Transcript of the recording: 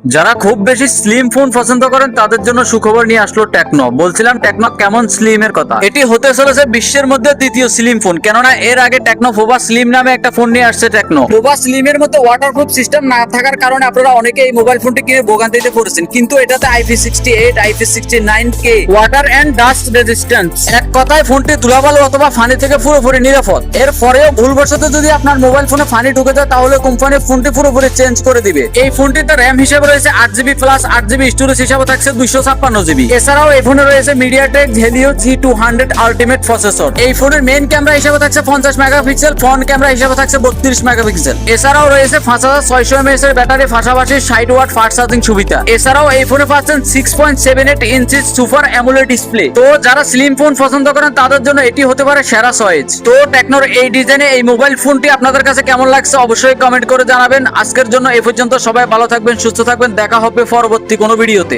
যারা খুব বেশি স্লিম ফোন পছন্দ করেন তাদের জন্য সুখবর নিয়ে আসলো টেকনো। বলছিলাম টেকনো কেমন স্লিম এর কথা, এটি হতে চলেছে বিশ্বের মধ্যে দ্বিতীয় স্লিম ফোন। কেননা এর আগে টেকনো পোভা স্লিম নামে একটা ফোন নিয়ে আসছে টেকনো। পোভা স্লিম এর মধ্যে ওয়াটারপ্রুফ সিস্টেম না থাকার কারণে আপনারা অনেকে এই মোবাইল ফোনটি কিনে ভোগান্তিতে পড়েছেন, কিন্তু এটাতে IP68 IP69K water and dust resistance. এক কথায় ফোনটি ধুলাবালি অথবা ফানি থেকে পুরোপুরি নিরাপদ। এর পরেও ভুলবশত যদি আপনার মোবাইল ফোনে ফানি ঢুকে যায় তাহলে কোম্পানি ফোনটি পুরোপুরি চেঞ্জ করে দিবে। এই ফোনটিতে র্যাম হিসেবে রয়েছে 8GB প্লাস 8GB স্টোরেজ হিসাবে থাকছে 256GB। এছাড়াও এই ফোনে রয়েছে MediaTek Helio G200 ultimate processor. এই ফোনের মেইন ক্যামেরা হিসেবে থাকছে 50 মেগাপিক্সেল, ফ্রন্ট ক্যামেরা হিসেবে থাকছে 32 মেগাপিক্সেল। এছাড়াও রয়েছে 5600 mAh এর ব্যাটারি, পাশাপাশি 60 ওয়াট ফাস্ট চার্জিং সুবিধা। এছাড়াও এই ফোনে পাচ্ছেন 6.78 ইঞ্চি সুপার অ্যামোলেড ডিসপ্লে। তো যারা স্লিম ফোন পছন্দ করেন তাদের জন্য এটি হতে পারে সেরা চয়েস। তো টেকনোর এই ডিজাইনে এই মোবাইল ফোনটি আপনাদের কাছে কেমন লাগছে অবশ্যই কমেন্ট করে জানাবেন। আজকের জন্য এই পর্যন্ত, সবাই ভালো থাকবেন, সুস্থ থাকবেন, দেখা হবে পরবর্তী কোনো ভিডিওতে।